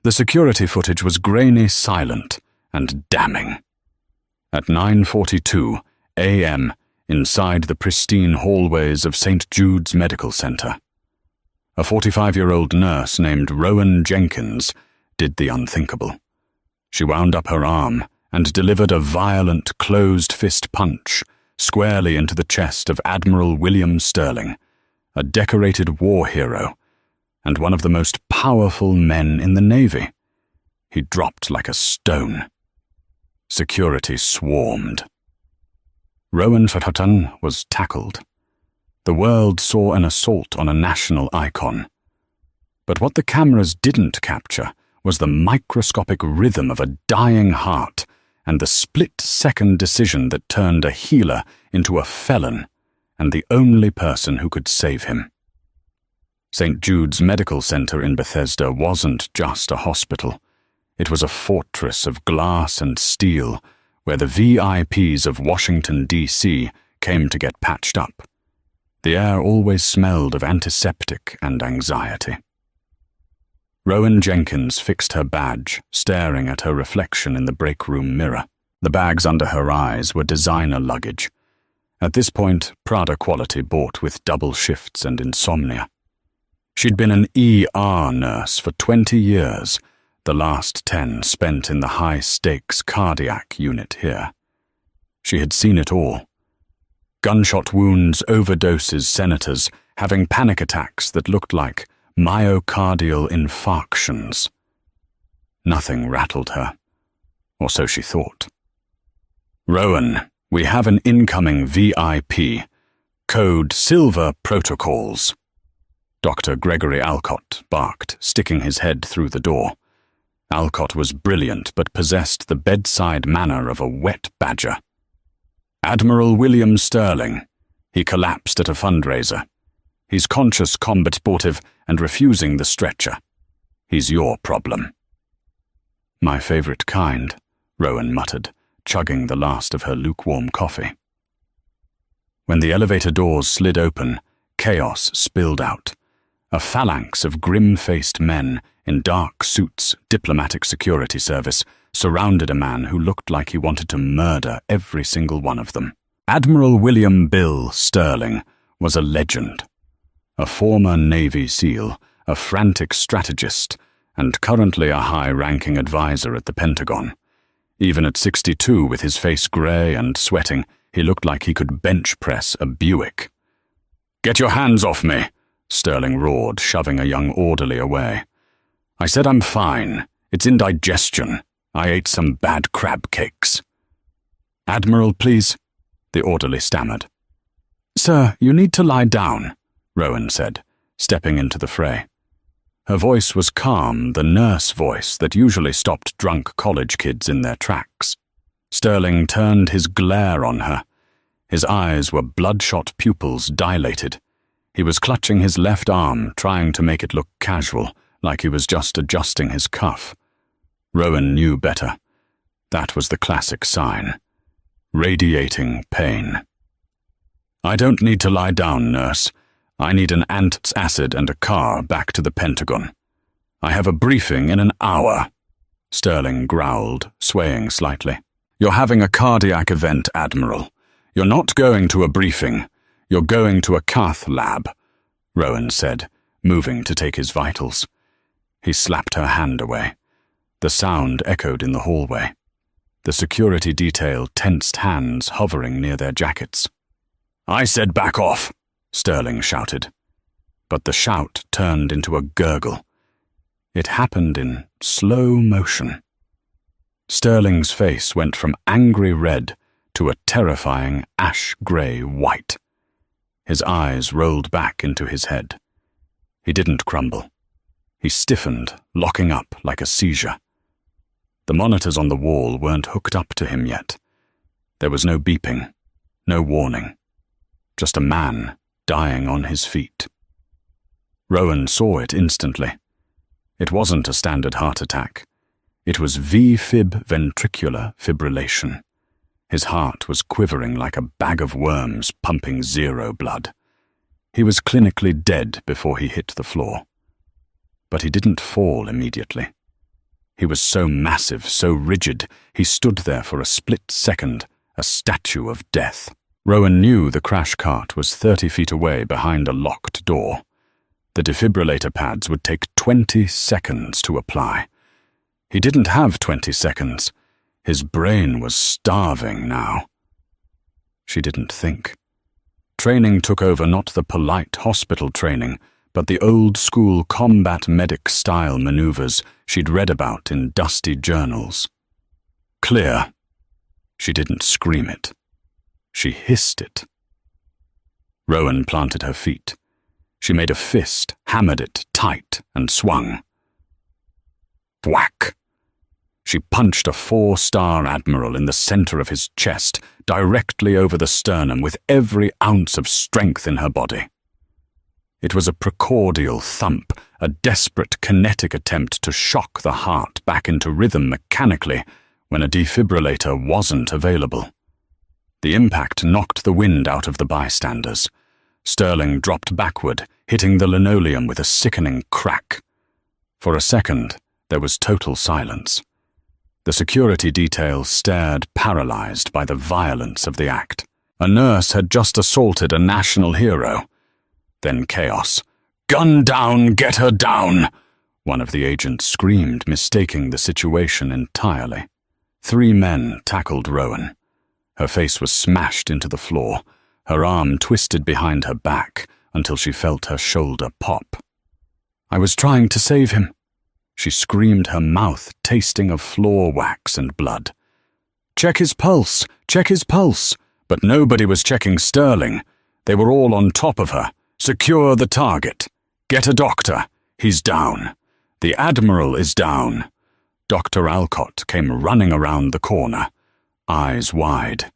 The security footage was grainy, silent, and damning. At 9:42 a.m., inside the pristine hallways of St. Jude's Medical Center, a 45-year-old nurse named Rowan Jenkins did the unthinkable. She wound up her arm and delivered a violent, closed-fist punch squarely into the chest of Admiral William Sterling, a decorated war hero and one of the most powerful men in the Navy. He dropped like a stone. Security swarmed. Rowan Chertotan was tackled. The world saw an assault on a national icon. But what the cameras didn't capture was the microscopic rhythm of a dying heart and the split-second decision that turned a healer into a felon and the only person who could save him. St. Jude's Medical Center in Bethesda wasn't just a hospital. It was a fortress of glass and steel where the VIPs of Washington, D.C. came to get patched up. The air always smelled of antiseptic and anxiety. Rowan Jenkins fixed her badge, staring at her reflection in the break room mirror. The bags under her eyes were designer luggage. At this point, Prada quality bought with double shifts and insomnia. She'd been an ER nurse for 20 years, the last 10 spent in the high-stakes cardiac unit here. She had seen it all. Gunshot wounds, overdoses, senators having panic attacks that looked like myocardial infarctions. Nothing rattled her, or so she thought. "Rowan, we have an incoming VIP. Code Silver Protocols." Dr. Gregory Alcott barked, sticking his head through the door. Alcott was brilliant but possessed the bedside manner of a wet badger. "Admiral William Sterling. He collapsed at a fundraiser. He's conscious, combat sportive, and refusing the stretcher. He's your problem." "My favorite kind," Rowan muttered, chugging the last of her lukewarm coffee. When the elevator doors slid open, chaos spilled out. A phalanx of grim-faced men in dark suits, diplomatic security service, surrounded a man who looked like he wanted to murder every single one of them. Admiral William Bill Sterling was a legend. A former Navy SEAL, a frantic strategist, and currently a high-ranking advisor at the Pentagon. Even at 62, with his face grey and sweating, he looked like he could bench press a Buick. "Get your hands off me!" Sterling roared, shoving a young orderly away. "I said I'm fine. It's indigestion. I ate some bad crab cakes." "Admiral, please," the orderly stammered. "Sir, you need to lie down," Rowan said, stepping into the fray. Her voice was calm, the nurse voice that usually stopped drunk college kids in their tracks. Sterling turned his glare on her. His eyes were bloodshot pupils dilated. He was clutching his left arm, trying to make it look casual, like he was just adjusting his cuff. Rowan knew better. That was the classic sign. Radiating pain. "I don't need to lie down, nurse. I need an antacid and a car back to the Pentagon. I have a briefing in an hour," Sterling growled, swaying slightly. "You're having a cardiac event, Admiral. You're not going to a briefing. You're going to a cath lab," Rowan said, moving to take his vitals. He slapped her hand away. The sound echoed in the hallway. The security detail tensed hands hovering near their jackets. "I said back off," Sterling shouted. But the shout turned into a gurgle. It happened in slow motion. Sterling's face went from angry red to a terrifying ash-grey white. His eyes rolled back into his head. He didn't crumble. He stiffened, locking up like a seizure. The monitors on the wall weren't hooked up to him yet. There was no beeping, no warning. Just a man dying on his feet. Rowan saw it instantly. It wasn't a standard heart attack. It was V-fib ventricular fibrillation. His heart was quivering like a bag of worms pumping zero blood. He was clinically dead before he hit the floor. But he didn't fall immediately. He was so massive, so rigid, he stood there for a split second, a statue of death. Rowan knew the crash cart was 30 feet away behind a locked door. The defibrillator pads would take 20 seconds to apply. He didn't have 20 seconds. His brain was starving now. She didn't think. Training took over not the polite hospital training, but the old-school combat medic-style maneuvers she'd read about in dusty journals. Clear. She didn't scream it. She hissed it. Rowan planted her feet. She made a fist, hammered it tight, and swung. Whack! She punched a 4-star Admiral in the center of his chest, directly over the sternum, with every ounce of strength in her body. It was a precordial thump, a desperate kinetic attempt to shock the heart back into rhythm mechanically when a defibrillator wasn't available. The impact knocked the wind out of the bystanders. Sterling dropped backward, hitting the linoleum with a sickening crack. For a second, there was total silence. The security detail stared paralyzed by the violence of the act. A nurse had just assaulted a national hero. Then chaos. "Gun down, get her down!" One of the agents screamed, mistaking the situation entirely. 3 men tackled Rowan. Her face was smashed into the floor, her arm twisted behind her back until she felt her shoulder pop. "I was trying to save him," she screamed, her mouth tasting of floor wax and blood. "Check his pulse, check his pulse." But nobody was checking Sterling. They were all on top of her. "Secure the target. Get a doctor. He's down. The Admiral is down." Dr. Alcott came running around the corner, eyes wide.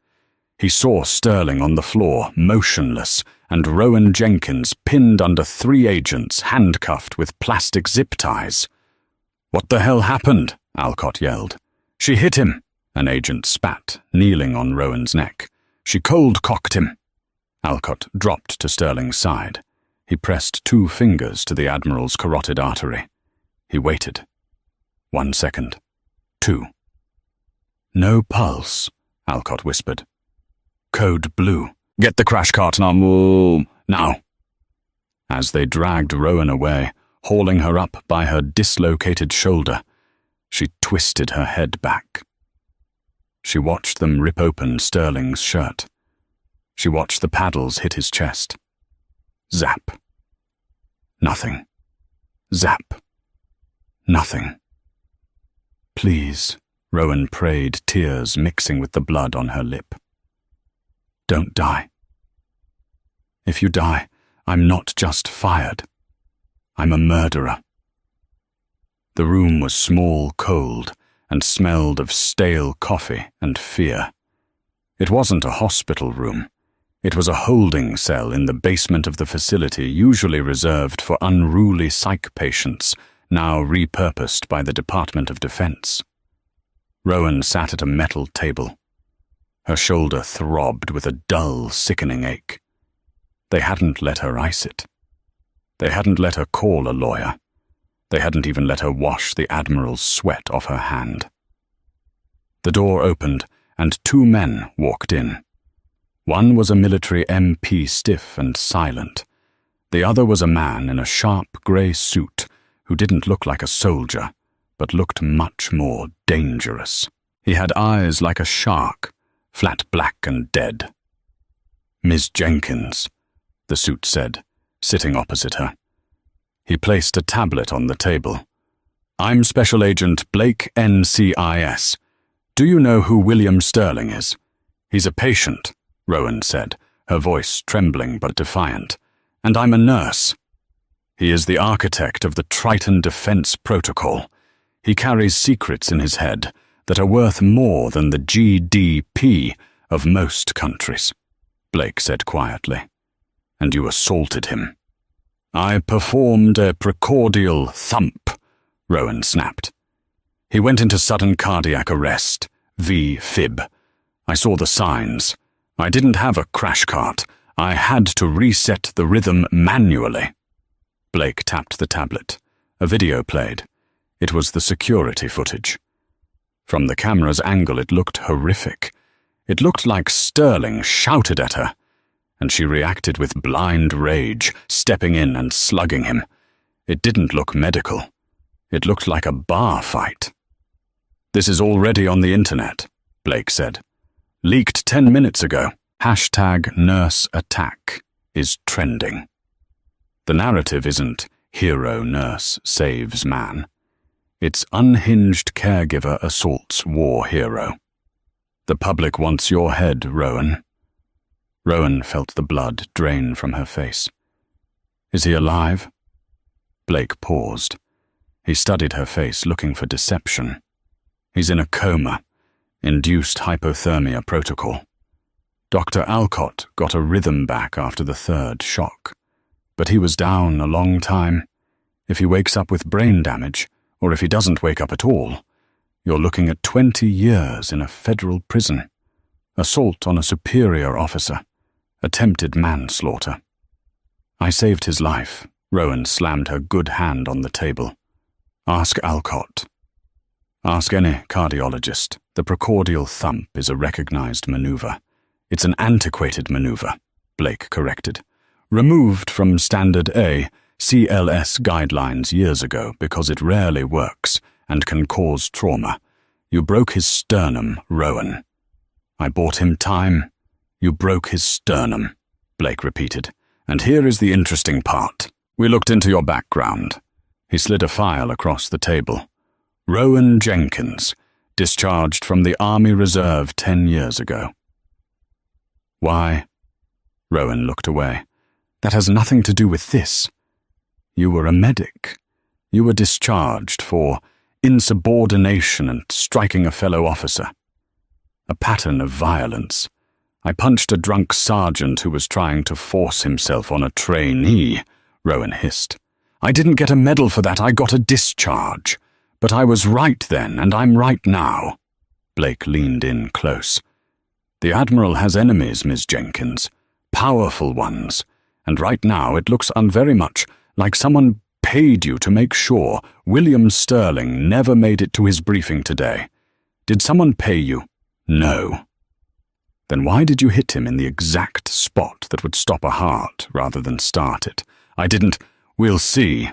He saw Sterling on the floor, motionless, and Rowan Jenkins pinned under 3 agents, handcuffed with plastic zip ties. "What the hell happened?" Alcott yelled. "She hit him," an agent spat, kneeling on Rowan's neck. "She cold-cocked him." Alcott dropped to Sterling's side. He pressed 2 fingers to the Admiral's carotid artery. He waited. 1 second. 2. "No pulse," Alcott whispered. "Code blue. Get the crash cart now." As they dragged Rowan away, hauling her up by her dislocated shoulder, she twisted her head back. She watched them rip open Sterling's shirt. She watched the paddles hit his chest. Zap. Nothing. Zap. Nothing. "Please," Rowan prayed, tears mixing with the blood on her lip. "Don't die. If you die, I'm not just fired. I'm a murderer." The room was small, cold, and smelled of stale coffee and fear. It wasn't a hospital room. It was a holding cell in the basement of the facility usually reserved for unruly psych patients, now repurposed by the Department of Defense. Rowan sat at a metal table. Her shoulder throbbed with a dull, sickening ache. They hadn't let her ice it. They hadn't let her call a lawyer. They hadn't even let her wash the Admiral's sweat off her hand. The door opened, and 2 men walked in. One was a military MP, stiff and silent. The other was a man in a sharp grey suit who didn't look like a soldier, but looked much more dangerous. He had eyes like a shark, flat black and dead. "Miss Jenkins," the suit said, sitting opposite her. He placed a tablet on the table. "I'm Special Agent Blake, NCIS. Do you know who William Sterling is?" "He's a patient," Rowan said, her voice trembling but defiant. "And I'm a nurse. He is the architect of the Triton Defense Protocol. He carries secrets in his head that are worth more than the GDP of most countries," Blake said quietly. "And you assaulted him." "I performed a precordial thump," Rowan snapped. "He went into sudden cardiac arrest, V-fib. I saw the signs. I didn't have a crash cart. I had to reset the rhythm manually." Blake tapped the tablet. A video played. It was the security footage. From the camera's angle, it looked horrific. It looked like Sterling shouted at her, and she reacted with blind rage, stepping in and slugging him. It didn't look medical. It looked like a bar fight. "This is already on the internet," Blake said. "Leaked 10 minutes ago. #NurseAttack is trending." The narrative isn't hero nurse saves man. It's unhinged caregiver assaults war hero. The public wants your head, Rowan. Rowan felt the blood drain from her face. "Is he alive?" Blake paused. He studied her face, looking for deception. "He's in a coma. Induced hypothermia protocol. Dr. Alcott got a rhythm back after the 3rd shock. But he was down a long time. If he wakes up with brain damage, or if he doesn't wake up at all, you're looking at 20 years in a federal prison. Assault on a superior officer. Attempted manslaughter." "I saved his life." Rowan slammed her good hand on the table. "Ask Alcott. Ask any cardiologist. The precordial thump is a recognized maneuver. It's an antiquated maneuver," Blake corrected. "Removed from Standard A CLS guidelines years ago because it rarely works and can cause trauma. You broke his sternum, Rowan." "I bought him time." "You broke his sternum," Blake repeated. "And here is the interesting part. We looked into your background." He slid a file across the table. "Rowan Jenkins, discharged from the Army Reserve 10 years ago." "Why?" Rowan looked away. "That has nothing to do with this. You were a medic. You were discharged for insubordination and striking a fellow officer. A pattern of violence. I punched a drunk sergeant who was trying to force himself on a trainee," Rowan hissed. "I didn't get a medal for that, I got a discharge. But I was right then, and I'm right now." Blake leaned in close. "The Admiral has enemies, Ms. Jenkins. Powerful ones. And right now it looks very much like someone paid you to make sure William Sterling never made it to his briefing today. Did someone pay you?" "No." "Then why did you hit him in the exact spot that would stop a heart rather than start it?" "I didn't." "We'll see."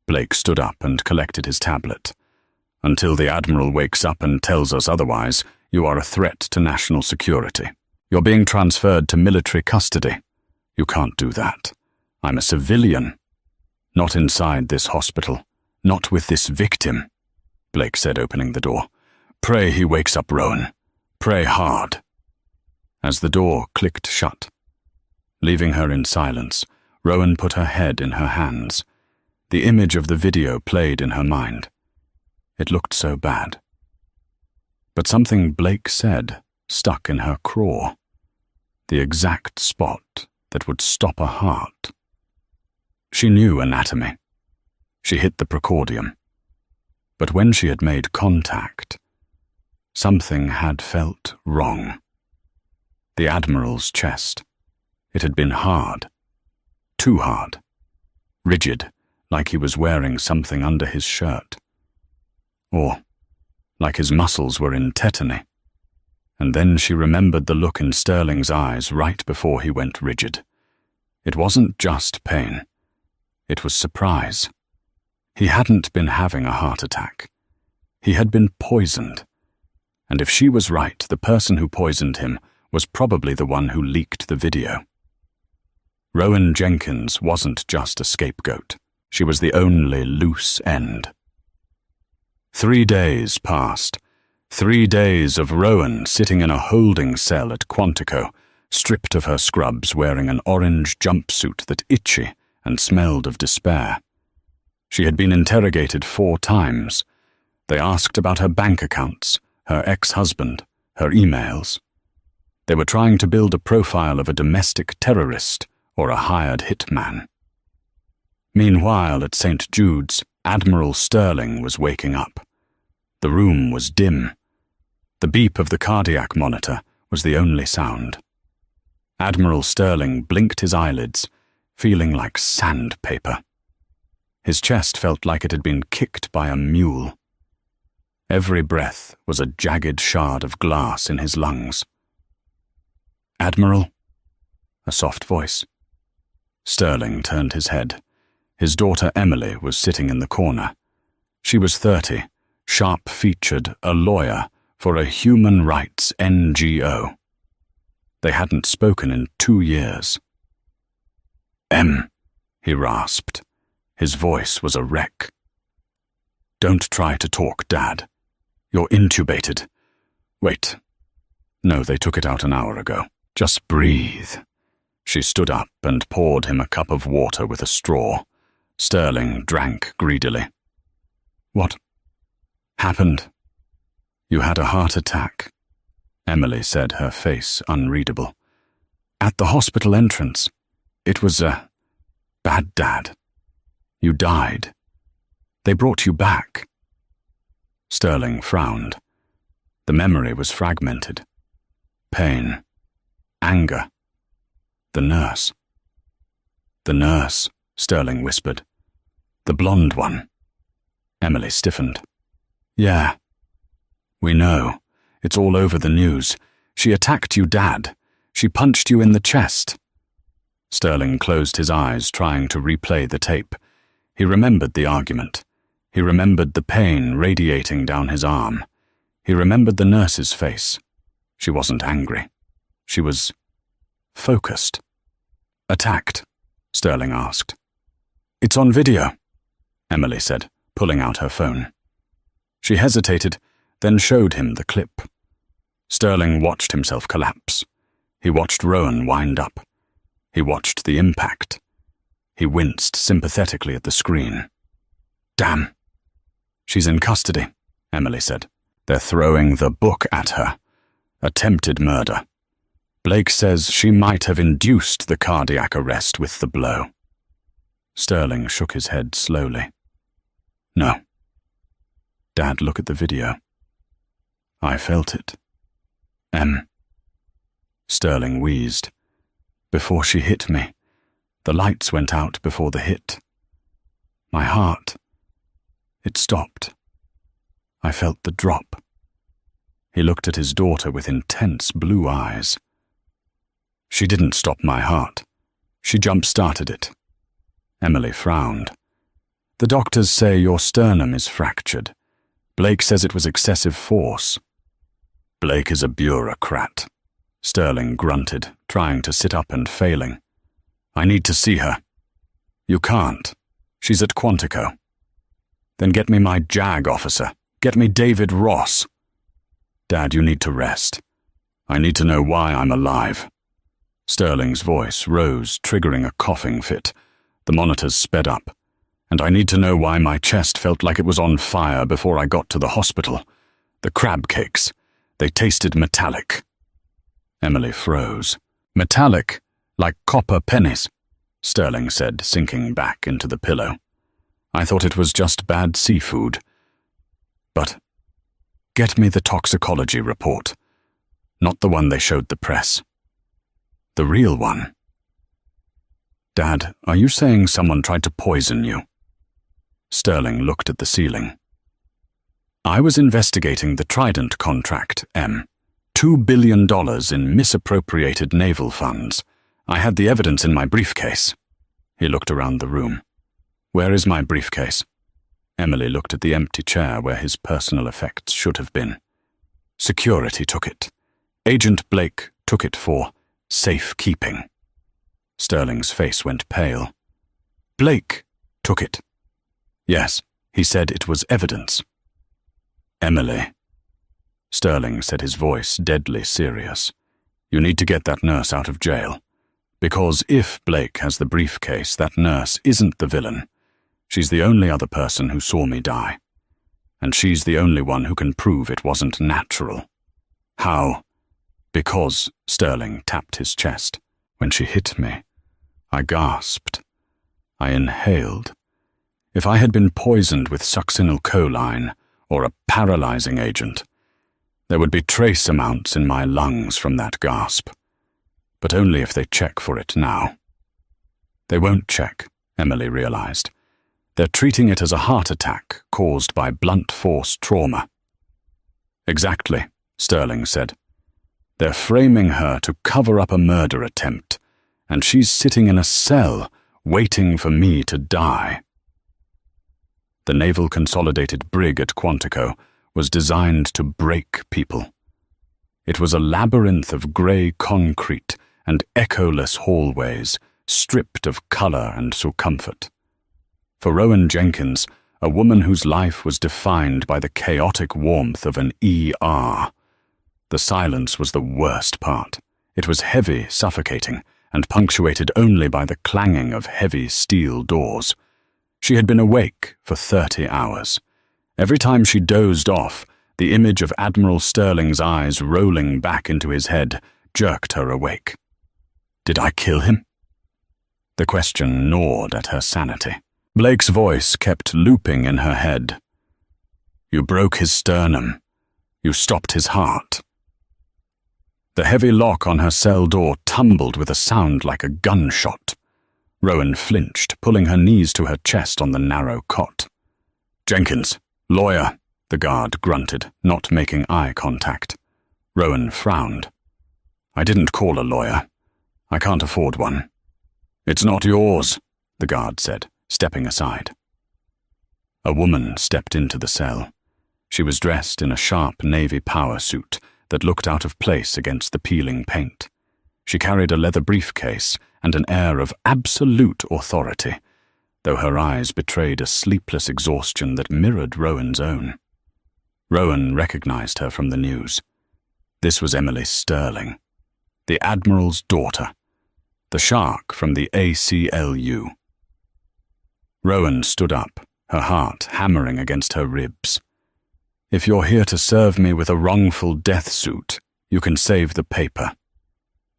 Blake stood up and collected his tablet. "Until the Admiral wakes up and tells us otherwise, you are a threat to national security. You're being transferred to military custody. You can't do that. I'm a civilian. Not inside this hospital. Not with this victim," Blake said, opening the door. "Pray he wakes up, Rowan. Pray hard." As the door clicked shut, leaving her in silence, Rowan put her head in her hands. The image of the video played in her mind. It looked so bad. But something Blake said stuck in her craw. The exact spot that would stop a heart. She knew anatomy. She hit the precordium. But when she had made contact, something had felt wrong. The Admiral's chest. It had been hard. Too hard. Rigid, like he was wearing something under his shirt. Or like his muscles were in tetany. And then she remembered the look in Sterling's eyes right before he went rigid. It wasn't just pain. It was surprise. He hadn't been having a heart attack. He had been poisoned. And if she was right, the person who poisoned him was probably the one who leaked the video. Rowan Jenkins wasn't just a scapegoat. She was the only loose end. 3 days passed. 3 days of Rowan sitting in a holding cell at Quantico, stripped of her scrubs, wearing an orange jumpsuit that itchy and smelled of despair. She had been interrogated 4 times. They asked about her bank accounts, her ex-husband, her emails. They were trying to build a profile of a domestic terrorist or a hired hitman. Meanwhile, at St. Jude's, Admiral Sterling was waking up. The room was dim. The beep of the cardiac monitor was the only sound. Admiral Sterling blinked his eyelids, feeling like sandpaper. His chest felt like it had been kicked by a mule. Every breath was a jagged shard of glass in his lungs. "Admiral?" A soft voice. Sterling turned his head. His daughter Emily was sitting in the corner. She was 30, sharp-featured, a lawyer for a human rights NGO. They hadn't spoken in 2 years. "Em," he rasped. His voice was a wreck. "Don't try to talk, Dad. You're intubated. Wait. No, they took it out an hour ago. Just breathe." She stood up and poured him a cup of water with a straw. Sterling drank greedily. "What happened?" "You had a heart attack," Emily said, her face unreadable. "At the hospital entrance. It was bad, Dad. You died. They brought you back." Sterling frowned. The memory was fragmented. Pain. Anger. The nurse. "The nurse," Sterling whispered. "The blonde one." Emily stiffened. "Yeah. We know. It's all over the news. She attacked you, Dad. She punched you in the chest." Sterling closed his eyes, trying to replay the tape. He remembered the argument. He remembered the pain radiating down his arm. He remembered the nurse's face. She wasn't angry. She was focused. "Attacked?" Sterling asked. "It's on video," Emily said, pulling out her phone. She hesitated, then showed him the clip. Sterling watched himself collapse. He watched Rowan wind up. He watched the impact. He winced sympathetically at the screen. "Damn." "She's in custody," Emily said. "They're throwing the book at her. Attempted murder. Blake says she might have induced the cardiac arrest with the blow." Sterling shook his head slowly. "No." "Dad, look at the video." "I felt it." Sterling wheezed. "Before she hit me, the lights went out before the hit. My heart, it stopped. I felt the drop." He looked at his daughter with intense blue eyes. "She didn't stop my heart. She jump-started it." Emily frowned. "The doctors say your sternum is fractured. Blake says it was excessive force." "Blake is a bureaucrat," Sterling grunted, trying to sit up and failing. "I need to see her." "You can't. She's at Quantico." "Then get me my JAG officer. Get me David Ross." "Dad, you need to rest. I need to know why I'm alive." Sterling's voice rose, triggering a coughing fit. The monitors sped up. "And I need to know why my chest felt like it was on fire before I got to the hospital. The crab cakes. They tasted metallic." Emily froze. "Metallic, like copper pennies," Sterling said, sinking back into the pillow. "I thought it was just bad seafood. But get me the toxicology report. Not the one they showed the press. The real one." "Dad, are you saying someone tried to poison you?" Sterling looked at the ceiling. "I was investigating the Trident contract, $2 billion in misappropriated naval funds. I had the evidence in my briefcase." He looked around the room. "Where is my briefcase?" Emily looked at the empty chair where his personal effects should have been. "Security took it. Agent Blake took it for safekeeping." Sterling's face went pale. "Blake took it?" "Yes, he said it was evidence." "Emily," Sterling said, his voice deadly serious, "you need to get that nurse out of jail. Because if Blake has the briefcase, that nurse isn't the villain. She's the only other person who saw me die. And she's the only one who can prove it wasn't natural." "How?" "Because," Sterling tapped his chest, "when she hit me, I gasped. I inhaled. If I had been poisoned with succinylcholine or a paralyzing agent, there would be trace amounts in my lungs from that gasp. But only if they check for it now." "They won't check," Emily realized. They're treating it as a heart attack caused by blunt force trauma. Exactly, Sterling said. They're framing her to cover up a murder attempt, and she's sitting in a cell waiting for me to die. The Naval Consolidated Brig at Quantico was designed to break people. It was a labyrinth of grey concrete and echoless hallways, stripped of colour and comfort. For Rowan Jenkins, a woman whose life was defined by the chaotic warmth of an ER, the silence was the worst part. It was heavy, suffocating, and punctuated only by the clanging of heavy steel doors. She had been awake for 30 hours. Every time she dozed off, the image of Admiral Sterling's eyes rolling back into his head jerked her awake. Did I kill him? The question gnawed at her sanity. Blake's voice kept looping in her head. You broke his sternum. You stopped his heart. The heavy lock on her cell door tumbled with a sound like a gunshot. Rowan flinched, pulling her knees to her chest on the narrow cot. Jenkins, lawyer, the guard grunted, not making eye contact. Rowan frowned. I didn't call a lawyer. I can't afford one. It's not yours, the guard said, stepping aside. A woman stepped into the cell. She was dressed in a sharp navy power suit that looked out of place against the peeling paint. She carried a leather briefcase and an air of absolute authority, though her eyes betrayed a sleepless exhaustion that mirrored Rowan's own. Rowan recognized her from the news. This was Emily Sterling, the Admiral's daughter, the shark from the ACLU. Rowan stood up, her heart hammering against her ribs. If you're here to serve me with a wrongful death suit, you can save the paper.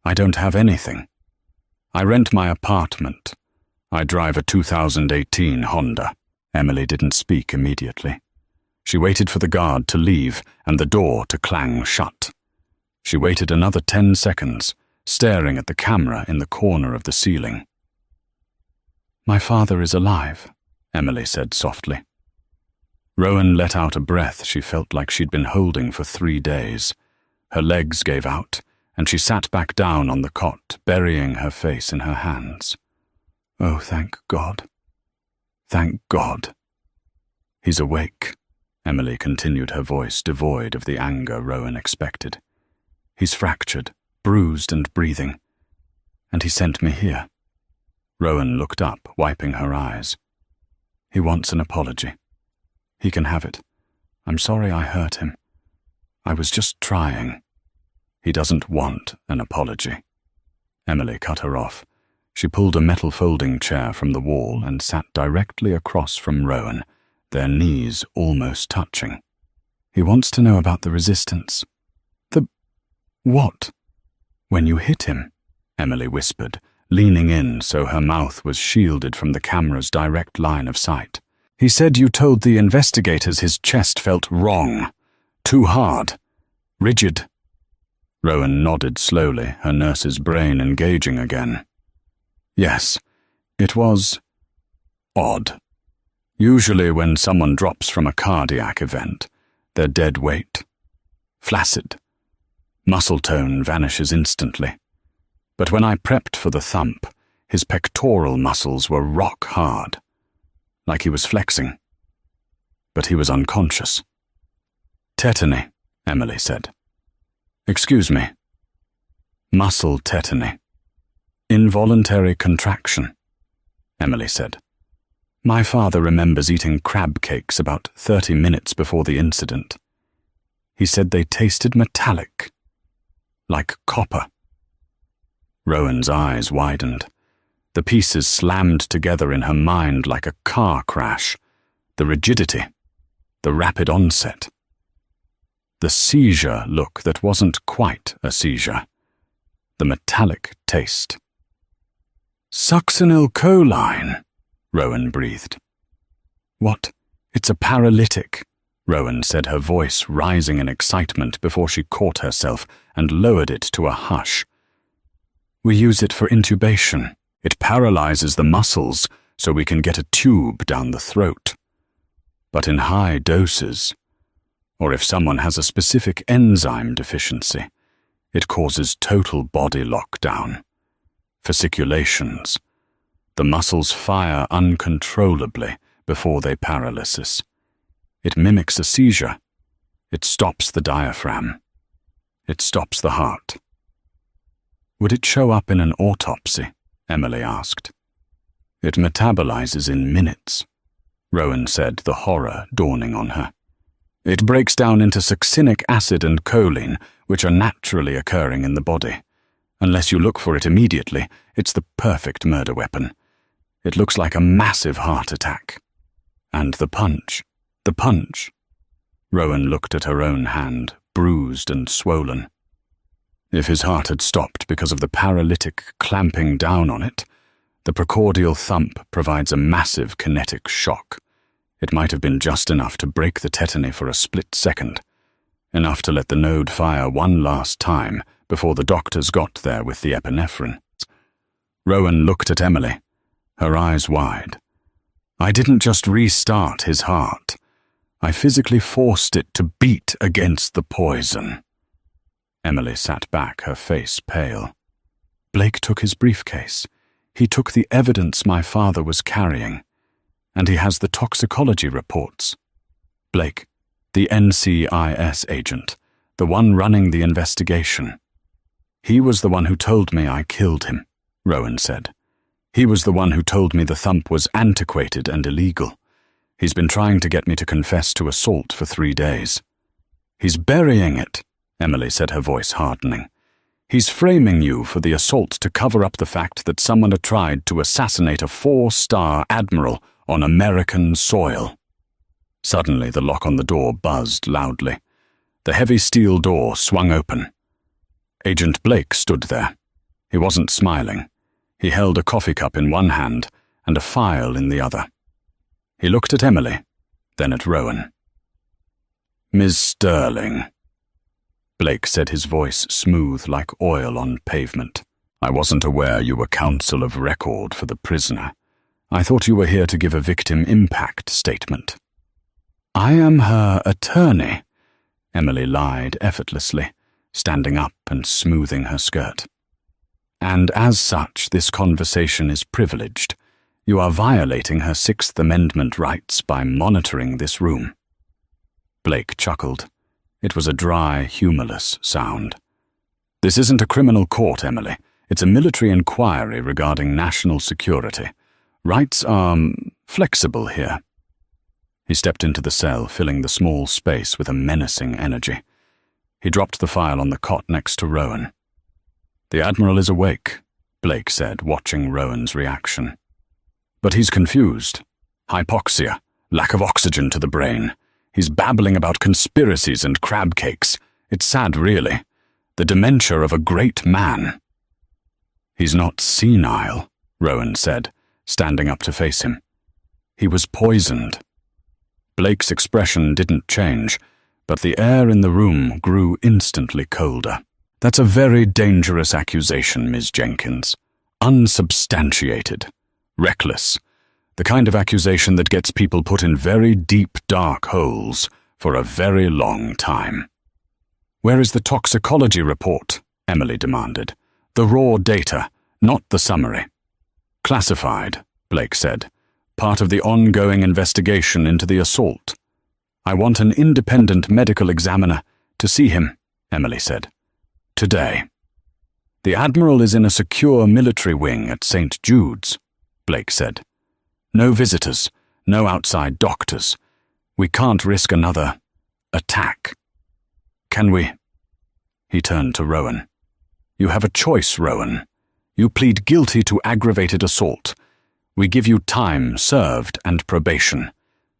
I don't have anything. I rent my apartment. I drive a 2018 Honda. Emily didn't speak immediately. She waited for the guard to leave and the door to clang shut. She waited another 10 seconds, staring at the camera in the corner of the ceiling. My father is alive, Emily said softly. Rowan let out a breath she felt like she'd been holding for 3 days. Her legs gave out, and she sat back down on the cot, burying her face in her hands. Oh, thank God. Thank God. He's awake, Emily continued, her voice devoid of the anger Rowan expected. He's fractured, bruised and breathing. And he sent me here. Rowan looked up, wiping her eyes. He wants an apology. He can have it. I'm sorry I hurt him. I was just trying. He doesn't want an apology. Emily cut her off. She pulled a metal folding chair from the wall and sat directly across from Rowan, their knees almost touching. He wants to know about the resistance. The what? When you hit him, Emily whispered, leaning in so her mouth was shielded from the camera's direct line of sight. He said you told the investigators his chest felt wrong, too hard, rigid. Rowan nodded slowly, her nurse's brain engaging again. Yes, it was odd. Usually when someone drops from a cardiac event, they're dead weight, flaccid. Muscle tone vanishes instantly. But when I prepped for the thump, his pectoral muscles were rock hard, like he was flexing. But he was unconscious. Tetany, Emily said. Excuse me. Muscle tetany. Involuntary contraction, Emily said. My father remembers eating crab cakes about 30 minutes before the incident. He said they tasted metallic, like copper. Rowan's eyes widened. The pieces slammed together in her mind like a car crash. The rigidity, the rapid onset. The seizure look that wasn't quite a seizure. The metallic taste. Succinylcholine, Rowan breathed. What? It's a paralytic, Rowan said, her voice rising in excitement before she caught herself and lowered it to a hush. We use it for intubation. It paralyzes the muscles so we can get a tube down the throat. But in high doses, or if someone has a specific enzyme deficiency, it causes total body lockdown. Fasciculations. The muscles fire uncontrollably before they paralysis. It mimics a seizure. It stops the diaphragm. It stops the heart. Would it show up in an autopsy? Emily asked. It metabolizes in minutes, Rowan said, the horror dawning on her. It breaks down into succinic acid and choline, which are naturally occurring in the body. Unless you look for it immediately, it's the perfect murder weapon. It looks like a massive heart attack. And the punch. Rowan looked at her own hand, bruised and swollen. If his heart had stopped because of the paralytic clamping down on it, the precordial thump provides a massive kinetic shock. It might have been just enough to break the tetany for a split second, enough to let the node fire one last time before the doctors got there with the epinephrine. Rowan looked at Emily, her eyes wide. I didn't just restart his heart. I physically forced it to beat against the poison. Emily sat back, her face pale. Blake took his briefcase. He took the evidence my father was carrying. And he has the toxicology reports. Blake, the NCIS agent, the one running the investigation. He was the one who told me I killed him, Rowan said. He was the one who told me the thump was antiquated and illegal. He's been trying to get me to confess to assault for 3 days. He's burying it, Emily said, her voice hardening. He's framing you for the assault to cover up the fact that someone had tried to assassinate a 4-star admiral on American soil. Suddenly, the lock on the door buzzed loudly. The heavy steel door swung open. Agent Blake stood there. He wasn't smiling. He held a coffee cup in one hand and a file in the other. He looked at Emily, then at Rowan. Ms. Sterling, Blake said, his voice smooth like oil on pavement. I wasn't aware you were counsel of record for the prisoner. I thought you were here to give a victim impact statement. I am her attorney, Emily lied effortlessly, standing up and smoothing her skirt. And as such, this conversation is privileged. You are violating her Sixth Amendment rights by monitoring this room. Blake chuckled. It was a dry, humorless sound. This isn't a criminal court, Emily. It's a military inquiry regarding national security. Rights are flexible here. He stepped into the cell, filling the small space with a menacing energy. He dropped the file on the cot next to Rowan. The Admiral is awake, Blake said, watching Rowan's reaction. But he's confused. Hypoxia, lack of oxygen to the brain. He's babbling about conspiracies and crab cakes. It's sad, really. The dementia of a great man. He's not senile, Rowan said, standing up to face him. He was poisoned. Blake's expression didn't change, but the air in the room grew instantly colder. That's a very dangerous accusation, Ms. Jenkins. Unsubstantiated. Reckless. The kind of accusation that gets people put in very deep, dark holes for a very long time. Where is the toxicology report? Emily demanded. The raw data, not the summary. Classified, Blake said. Part of the ongoing investigation into the assault. I want an independent medical examiner to see him, Emily said. Today. The Admiral is in a secure military wing at St. Jude's, Blake said. No visitors, no outside doctors. We can't risk another attack. Can we? He turned to Rowan. You have a choice, Rowan. You plead guilty to aggravated assault. We give you time served and probation.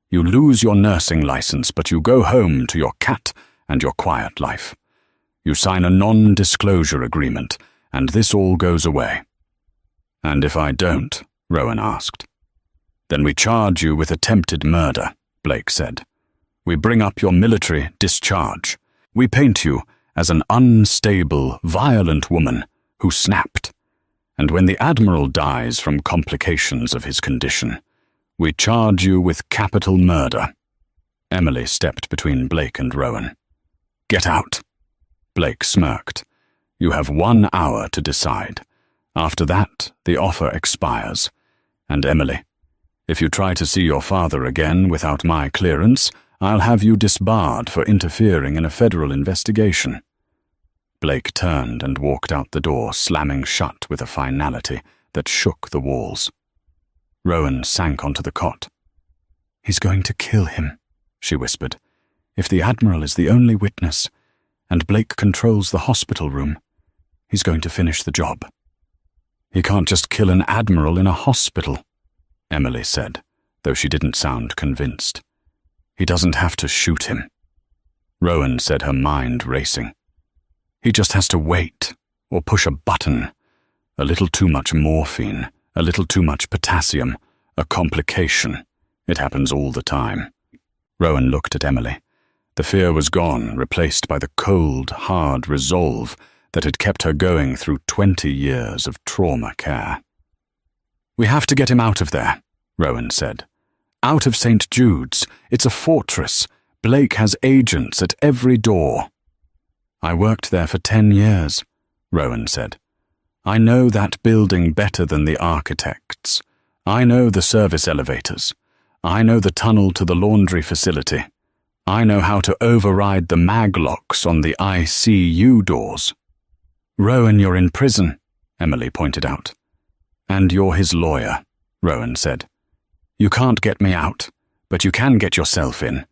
You lose your nursing license, but you go home to your cat and your quiet life. You sign a non-disclosure agreement, and this all goes away. And if I don't? Rowan asked. Then we charge you with attempted murder, Blake said. We bring up your military discharge. We paint you as an unstable, violent woman who snapped. And when the Admiral dies from complications of his condition, we charge you with capital murder." Emily stepped between Blake and Rowan. "Get out." Blake smirked. "You have 1 hour to decide. After that, the offer expires. And Emily, if you try to see your father again without my clearance, I'll have you disbarred for interfering in a federal investigation." Blake turned and walked out the door, slamming shut with a finality that shook the walls. Rowan sank onto the cot. "He's going to kill him," she whispered. "If the Admiral is the only witness, and Blake controls the hospital room, he's going to finish the job." "He can't just kill an Admiral in a hospital," Emily said, though she didn't sound convinced. "He doesn't have to shoot him." Rowan said, her mind racing. "He just has to wait, or push a button. A little too much morphine, a little too much potassium, a complication. It happens all the time." Rowan looked at Emily. The fear was gone, replaced by the cold, hard resolve that had kept her going through 20 years of trauma care. "We have to get him out of there," Rowan said. "Out of St. Jude's. It's a fortress. Blake has agents at every door." "I worked there for 10 years, Rowan said. "I know that building better than the architects. I know the service elevators. I know the tunnel to the laundry facility. I know how to override the mag locks on the ICU doors." "Rowan, you're in prison," Emily pointed out. "And you're his lawyer," Rowan said. "You can't get me out, but you can get yourself in,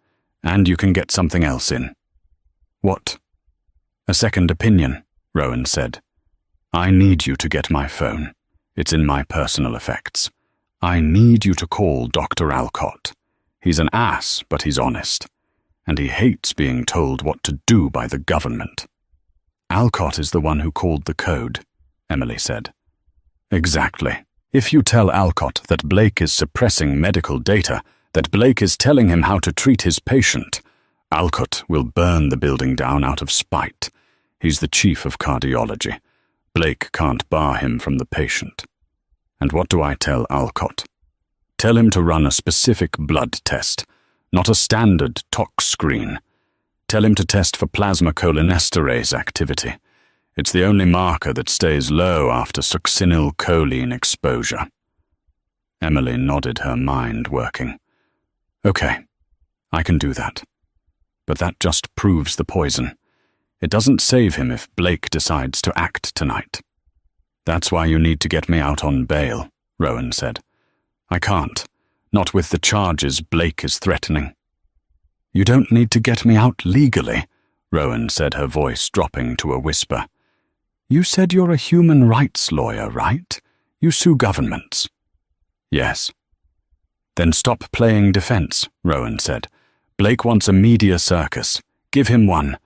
and you can get something else in." "What?" "A second opinion," Rowan said. "I need you to get my phone. It's in my personal effects. I need you to call Dr. Alcott. He's an ass, but he's honest. And he hates being told what to do by the government." "Alcott is the one who called the code," Emily said. "Exactly. If you tell Alcott that Blake is suppressing medical data, that Blake is telling him how to treat his patient, Alcott will burn the building down out of spite. He's the chief of cardiology. Blake can't bar him from the patient. And what do I tell Alcott? Tell him to run a specific blood test, not a standard tox screen. Tell him to test for plasma cholinesterase activity. It's the only marker that stays low after succinylcholine exposure." Emily nodded, her mind working. "Okay, I can do that. But that just proves the poison. It doesn't save him if Blake decides to act tonight." "That's why you need to get me out on bail," Rowan said. "I can't, not with the charges Blake is threatening." "You don't need to get me out legally," Rowan said, her voice dropping to a whisper. "You said you're a human rights lawyer, right? You sue governments." "Yes." "Then stop playing defense," Rowan said. "Blake wants a media circus. Give him one.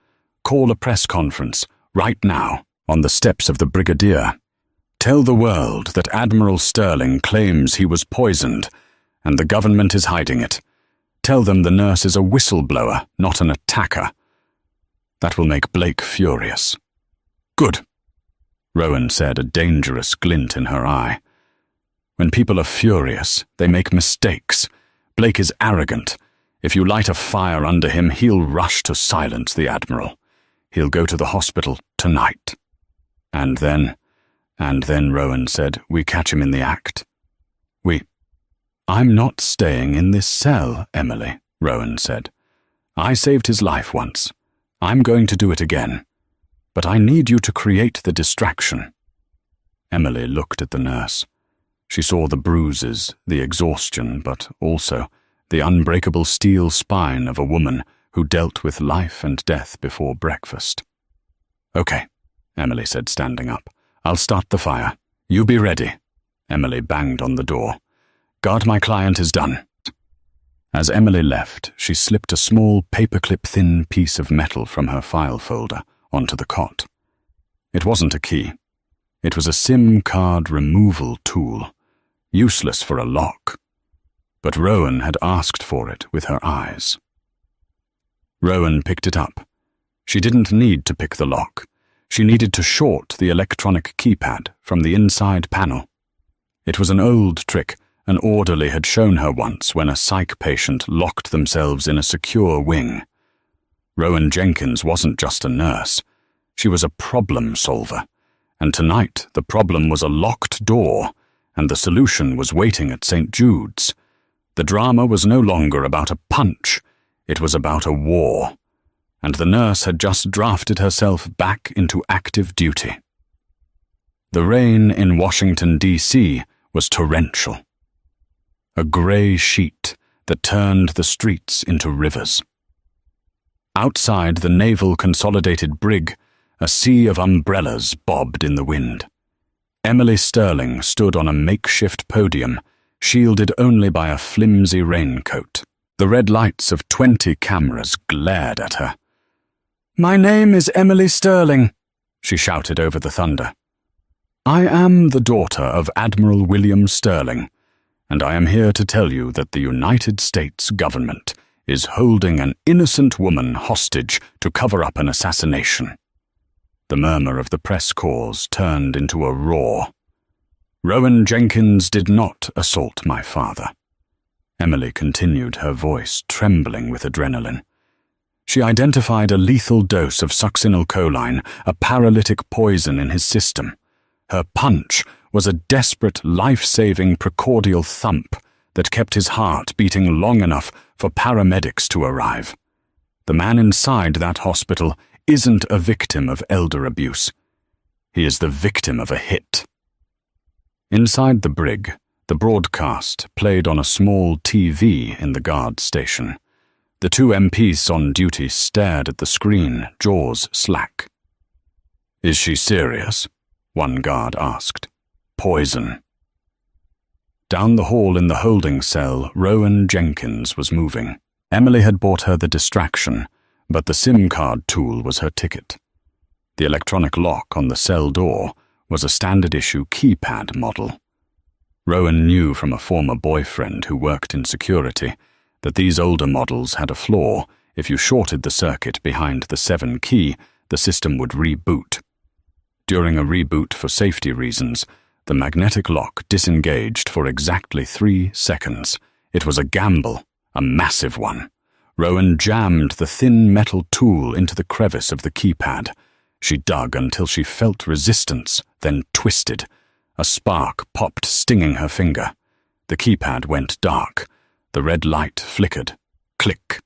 Call a press conference, right now, on the steps of the Brigadier. Tell the world that Admiral Sterling claims he was poisoned, and the government is hiding it. Tell them the nurse is a whistleblower, not an attacker. That will make Blake furious." "Good," Rowan said, a dangerous glint in her eye. "When people are furious, they make mistakes. Blake is arrogant. If you light a fire under him, he'll rush to silence the Admiral. He'll go to the hospital tonight. And then, Rowan said, we catch him in the act. I'm not staying in this cell, Emily, Rowan said. I saved his life once. I'm going to do it again. But I need you to create the distraction." Emily looked at the nurse. She saw the bruises, the exhaustion, but also the unbreakable steel spine of a woman who dealt with life and death before breakfast. "Okay," Emily said, standing up. "I'll start the fire. You be ready." Emily banged on the door. "God, my client is done." As Emily left, she slipped a small paperclip-thin piece of metal from her file folder onto the cot. It wasn't a key. It was a SIM card removal tool, useless for a lock. But Rowan had asked for it with her eyes. Rowan picked it up. She didn't need to pick the lock. She needed to short the electronic keypad from the inside panel. It was an old trick an orderly had shown her once when a psych patient locked themselves in a secure wing. Rowan Jenkins wasn't just a nurse. She was a problem solver, and tonight the problem was a locked door, and the solution was waiting at St. Jude's. The drama was no longer about a punch, it was about a war, and the nurse had just drafted herself back into active duty. The rain in Washington, D.C. was torrential. A grey sheet that turned the streets into rivers. Outside the Naval Consolidated Brig, a sea of umbrellas bobbed in the wind. Emily Sterling stood on a makeshift podium, shielded only by a flimsy raincoat. The red lights of 20 cameras glared at her. "My name is Emily Sterling," she shouted over the thunder. "I am the daughter of Admiral William Sterling, and I am here to tell you that the United States government is holding an innocent woman hostage to cover up an assassination." The murmur of the press corps turned into a roar. "Rowan Jenkins did not assault my father." Emily continued, her voice trembling with adrenaline. She identified a lethal dose of succinylcholine, a paralytic poison in his system. Her punch was a desperate, life-saving precordial thump that kept his heart beating long enough for paramedics to arrive. The man inside that hospital isn't a victim of elder abuse. He is the victim of a hit. Inside the brig, the broadcast played on a small TV in the guard station. The two MPs on duty stared at the screen, jaws slack. "Is she serious?" one guard asked. "Poison." Down the hall in the holding cell, Rowan Jenkins was moving. Emily had bought her the distraction, but the SIM card tool was her ticket. The electronic lock on the cell door was a standard-issue keypad model. Rowan knew from a former boyfriend who worked in security that these older models had a flaw. If you shorted the circuit behind the 7 key, the system would reboot. During a reboot for safety reasons, the magnetic lock disengaged for exactly 3 seconds. It was a gamble, a massive one. Rowan jammed the thin metal tool into the crevice of the keypad. She dug until she felt resistance, then twisted. A spark popped, stinging her finger. The keypad went dark. The red light flickered. Click.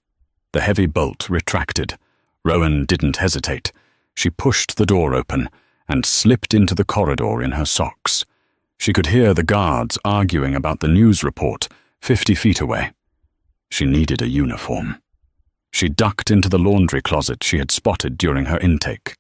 The heavy bolt retracted. Rowan didn't hesitate. She pushed the door open and slipped into the corridor in her socks. She could hear the guards arguing about the news report 50 feet away. She needed a uniform. She ducked into the laundry closet she had spotted during her intake.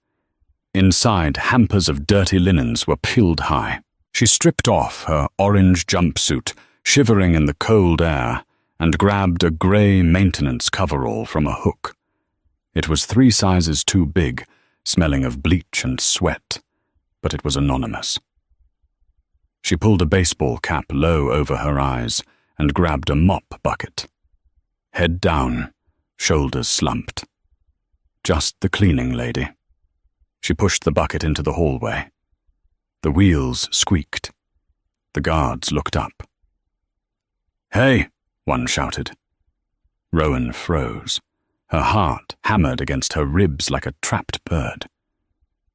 Inside, hampers of dirty linens were piled high. She stripped off her orange jumpsuit, shivering in the cold air, and grabbed a grey maintenance coverall from a hook. It was 3 sizes too big, smelling of bleach and sweat, but it was anonymous. She pulled a baseball cap low over her eyes and grabbed a mop bucket. Head down, shoulders slumped. Just the cleaning lady. She pushed the bucket into the hallway. The wheels squeaked. The guards looked up. "Hey!" one shouted. Rowan froze. Her heart hammered against her ribs like a trapped bird.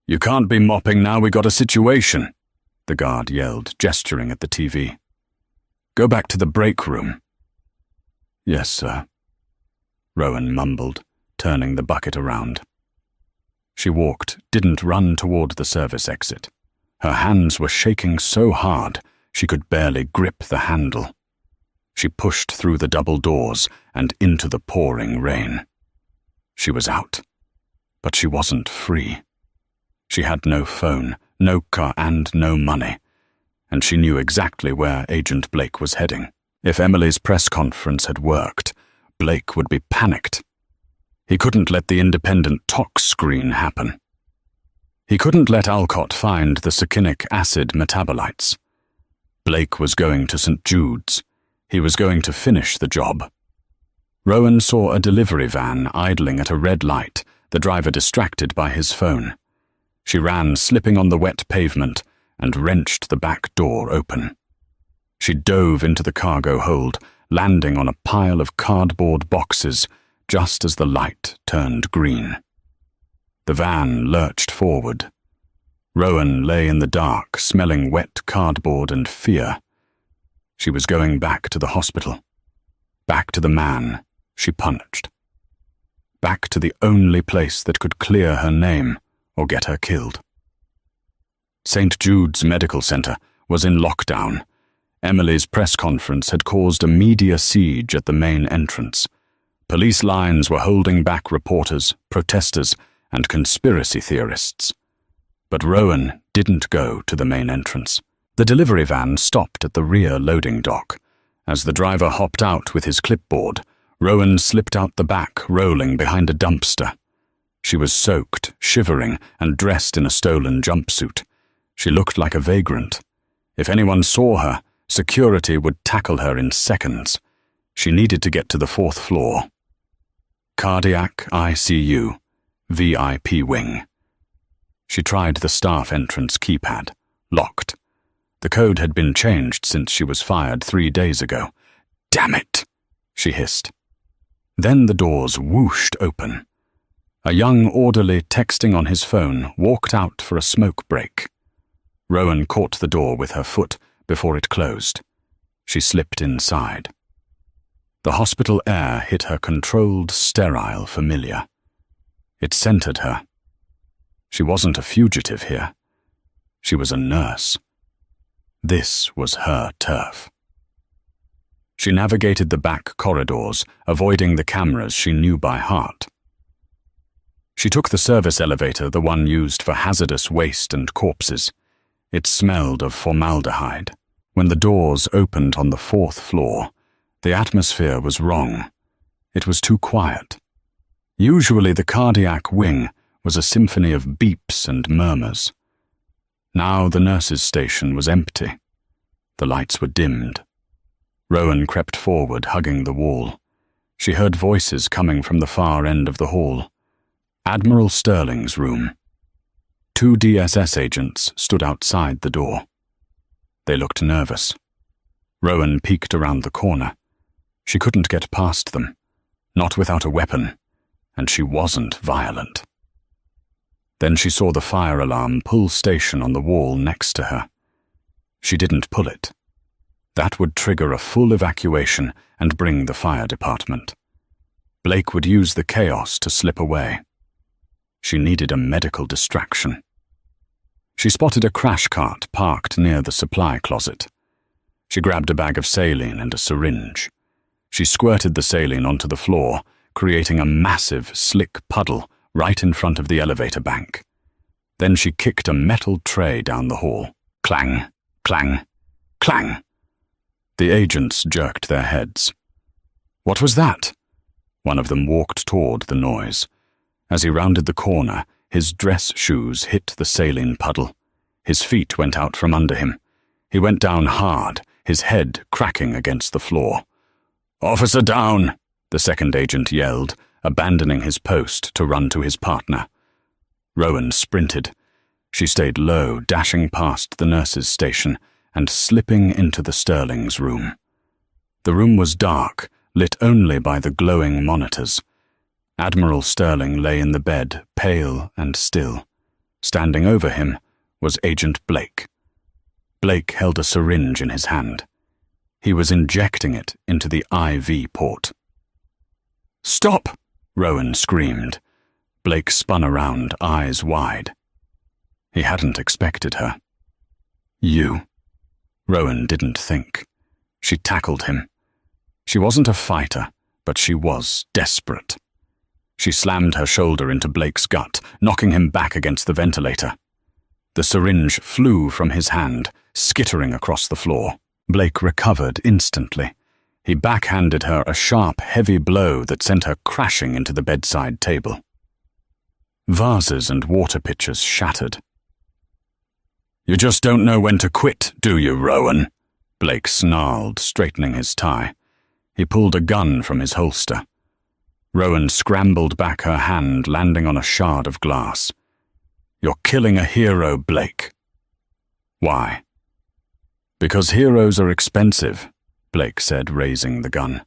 "You can't be mopping now, we got a situation," the guard yelled, gesturing at the TV. "Go back to the break room." "Yes, sir," Rowan mumbled, turning the bucket around. She walked, didn't run toward the service exit. Her hands were shaking so hard she could barely grip the handle. She pushed through the double doors and into the pouring rain. She was out, but she wasn't free. She had no phone, no car, and no money, and she knew exactly where Agent Blake was heading. If Emily's press conference had worked, Blake would be panicked. He couldn't let the independent tox screen happen. He couldn't let Alcott find the succinic acid metabolites. Blake was going to St. Jude's. He was going to finish the job. Rowan saw a delivery van idling at a red light, the driver distracted by his phone. She ran, slipping on the wet pavement, and wrenched the back door open. She dove into the cargo hold, landing on a pile of cardboard boxes just as the light turned green. The van lurched forward. Rowan lay in the dark, smelling wet cardboard and fear. She was going back to the hospital. Back to the man she punched. Back to the only place that could clear her name or get her killed. St. Jude's Medical Center was in lockdown. Emily's press conference had caused a media siege at the main entrance. Police lines were holding back reporters, protesters, and conspiracy theorists. But Rowan didn't go to the main entrance. The delivery van stopped at the rear loading dock. As the driver hopped out with his clipboard, Rowan slipped out the back, rolling behind a dumpster. She was soaked, shivering, and dressed in a stolen jumpsuit. She looked like a vagrant. If anyone saw her, security would tackle her in seconds. She needed to get to the 4th floor. Cardiac ICU, VIP wing. She tried the staff entrance keypad. Locked. The code had been changed since she was fired 3 days ago. "Damn it!" she hissed. Then the doors whooshed open. A young orderly texting on his phone walked out for a smoke break. Rowan caught the door with her foot before it closed. She slipped inside. The hospital air hit her controlled, sterile familiar. It centered her. She wasn't a fugitive here. She was a nurse. This was her turf. She navigated the back corridors, avoiding the cameras she knew by heart. She took the service elevator, the one used for hazardous waste and corpses. It smelled of formaldehyde. When the doors opened on the 4th floor, the atmosphere was wrong. It was too quiet. Usually the cardiac wing was a symphony of beeps and murmurs. Now the nurses' station was empty. The lights were dimmed. Rowan crept forward, hugging the wall. She heard voices coming from the far end of the hall. Admiral Sterling's room. 2 DSS agents stood outside the door. They looked nervous. Rowan peeked around the corner. She couldn't get past them, not without a weapon, and she wasn't violent. Then she saw the fire alarm pull station on the wall next to her. She didn't pull it. That would trigger a full evacuation and bring the fire department. Blake would use the chaos to slip away. She needed a medical distraction. She spotted a crash cart parked near the supply closet. She grabbed a bag of saline and a syringe. She squirted the saline onto the floor, creating a massive, slick puddle right in front of the elevator bank. Then she kicked a metal tray down the hall. Clang, clang, clang. The agents jerked their heads. What was that? One of them walked toward the noise. As he rounded the corner, his dress shoes hit the saline puddle. His feet went out from under him. He went down hard, his head cracking against the floor. "Officer down!" the second agent yelled, abandoning his post to run to his partner. Rowan sprinted. She stayed low, dashing past the nurse's station and slipping into the Sterling's room. The room was dark, lit only by the glowing monitors. Admiral Sterling lay in the bed, pale and still. Standing over him was Agent Blake. Blake held a syringe in his hand. He was injecting it into the IV port. "Stop!" Rowan screamed. Blake spun around, eyes wide. He hadn't expected her. "You." Rowan didn't think. She tackled him. She wasn't a fighter, but she was desperate. She slammed her shoulder into Blake's gut, knocking him back against the ventilator. The syringe flew from his hand, skittering across the floor. Blake recovered instantly. He backhanded her a sharp, heavy blow that sent her crashing into the bedside table. Vases and water pitchers shattered. "You just don't know when to quit, do you, Rowan?" Blake snarled, straightening his tie. He pulled a gun from his holster. Rowan scrambled back her hand, landing on a shard of glass. You're killing a hero, Blake. Why? Because heroes are expensive, Blake said, raising the gun.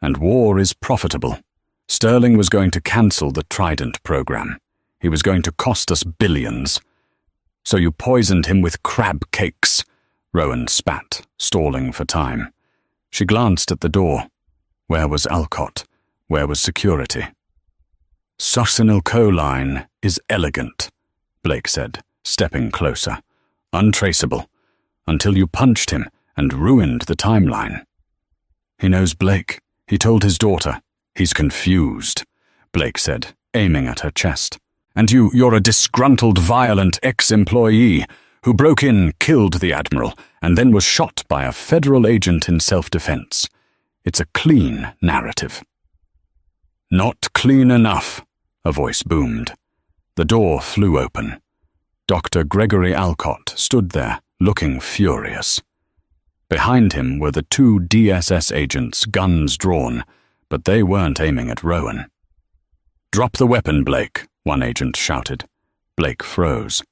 And war is profitable. Sterling was going to cancel the Trident program. He was going to cost us billions. So you poisoned him with crab cakes, Rowan spat, stalling for time. She glanced at the door. Where was Alcott? Where was security? Succinylcholine is elegant, Blake said, stepping closer. Untraceable, until you punched him and ruined the timeline. He knows Blake. He told his daughter. He's confused, Blake said, aiming at her chest. And you're a disgruntled, violent ex-employee who broke in, killed the Admiral, and then was shot by a federal agent in self-defense. It's a clean narrative. Not clean enough, a voice boomed. The door flew open. Dr. Gregory Alcott stood there, looking furious. Behind him were the two DSS agents, guns drawn, but they weren't aiming at Rowan. "Drop the weapon, Blake," one agent shouted. Blake froze.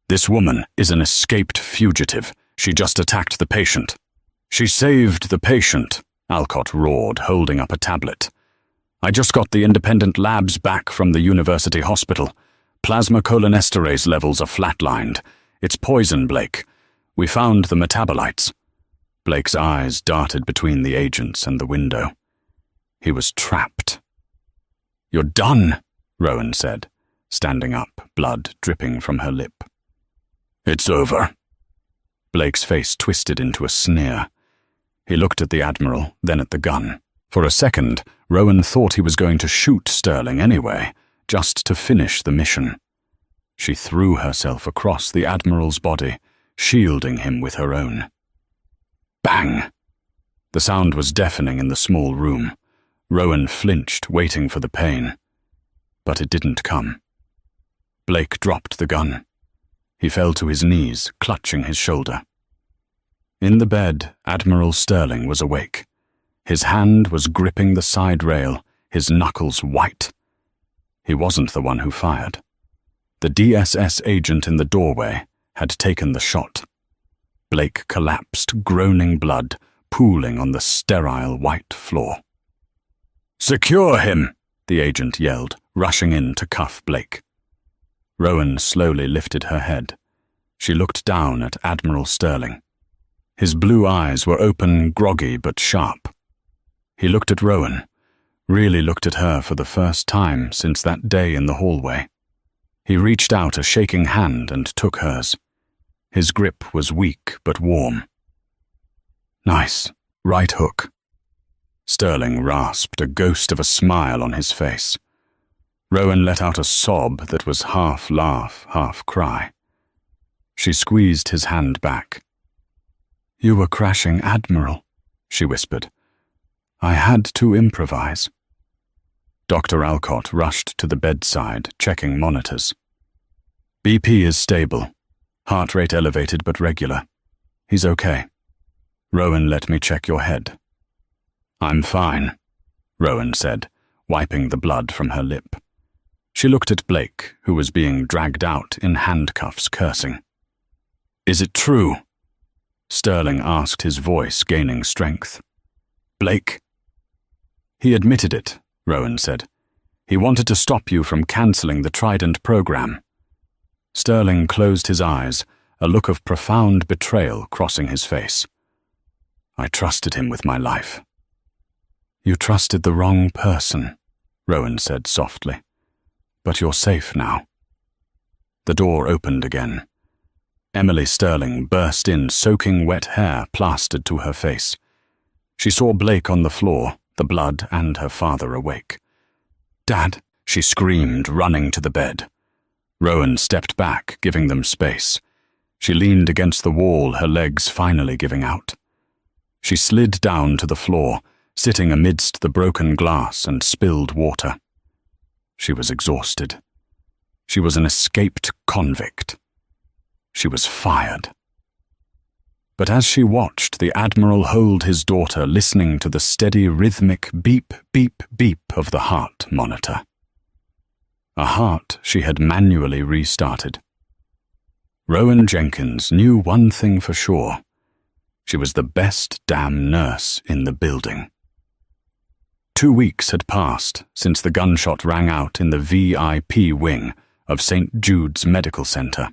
"This woman is an escaped fugitive. She just attacked the patient." "She saved the patient," Alcott roared, holding up a tablet. "I just got the independent labs back from the university hospital. Plasma cholinesterase levels are flatlined. It's poison, Blake. We found the metabolites." Blake's eyes darted between the agents and the window. He was trapped. "You're done," Rowan said, standing up, blood dripping from her lip. "It's over." Blake's face twisted into a sneer. He looked at the Admiral, then at the gun. For a second, Rowan thought he was going to shoot Sterling anyway, just to finish the mission. She threw herself across the Admiral's body, shielding him with her own. Bang! The sound was deafening in the small room. Rowan flinched, waiting for the pain. But it didn't come. Blake dropped the gun. He fell to his knees, clutching his shoulder. In the bed, Admiral Sterling was awake. His hand was gripping the side rail, his knuckles white. He wasn't the one who fired. The DSS agent in the doorway had taken the shot. Blake collapsed, groaning blood, pooling on the sterile white floor. "Secure him!" the agent yelled, rushing in to cuff Blake. Rowan slowly lifted her head. She looked down at Admiral Sterling. His blue eyes were open, groggy but sharp. He looked at Rowan, really looked at her for the first time since that day in the hallway. He reached out a shaking hand and took hers. His grip was weak but warm. "Nice. Right hook." Sterling rasped, a ghost of a smile on his face. Rowan let out a sob that was half laugh, half cry. She squeezed his hand back. "You were crashing, Admiral," she whispered. "I had to improvise." Dr. Alcott rushed to the bedside, checking monitors. "BP is stable. Heart rate elevated but regular. He's okay. Rowan, let me check your head." "I'm fine," Rowan said, wiping the blood from her lip. She looked at Blake, who was being dragged out in handcuffs, cursing. "Is it true?" Sterling asked, his voice gaining strength. "Blake?" "He admitted it," Rowan said. "He wanted to stop you from cancelling the Trident program." Sterling closed his eyes, a look of profound betrayal crossing his face. "I trusted him with my life." "You trusted the wrong person," Rowan said softly. "But you're safe now." The door opened again. Emily Sterling burst in, soaking wet hair plastered to her face. She saw Blake on the floor, the blood, and her father awake. "Dad," she screamed, running to the bed. Rowan stepped back, giving them space. She leaned against the wall, her legs finally giving out. She slid down to the floor, sitting amidst the broken glass and spilled water. She was exhausted. She was an escaped convict. She was fired. But as she watched the Admiral hold his daughter, listening to the steady rhythmic beep, beep, beep of the heart monitor, a heart she had manually restarted. Rowan Jenkins knew one thing for sure. She was the best damn nurse in the building. 2 weeks had passed since the gunshot rang out in the VIP wing of St. Jude's Medical Center.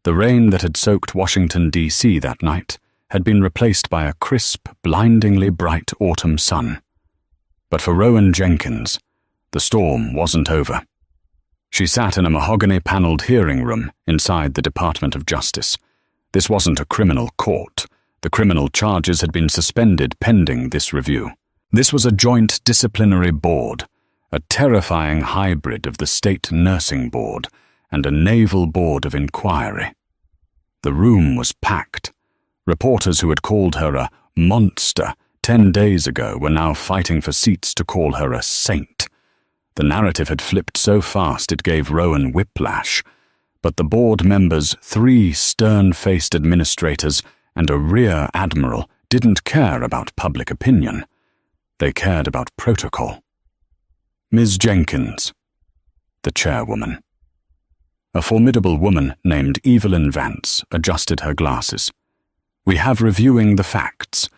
The rain that had soaked Washington, D.C. that night had been replaced by a crisp, blindingly bright autumn sun. But for Rowan Jenkins, the storm wasn't over. She sat in a mahogany-paneled hearing room inside the Department of Justice. This wasn't a criminal court. The criminal charges had been suspended pending this review. This was a joint disciplinary board, a terrifying hybrid of the State Nursing Board and a Naval Board of Inquiry. The room was packed. Reporters who had called her a monster 10 days ago were now fighting for seats to call her a saint. The narrative had flipped so fast it gave Rowan whiplash, but the board members, 3 stern-faced administrators, and a rear admiral didn't care about public opinion. They cared about protocol. Ms. Jenkins, the chairwoman. A formidable woman named Evelyn Vance adjusted her glasses. We have reviewing the facts.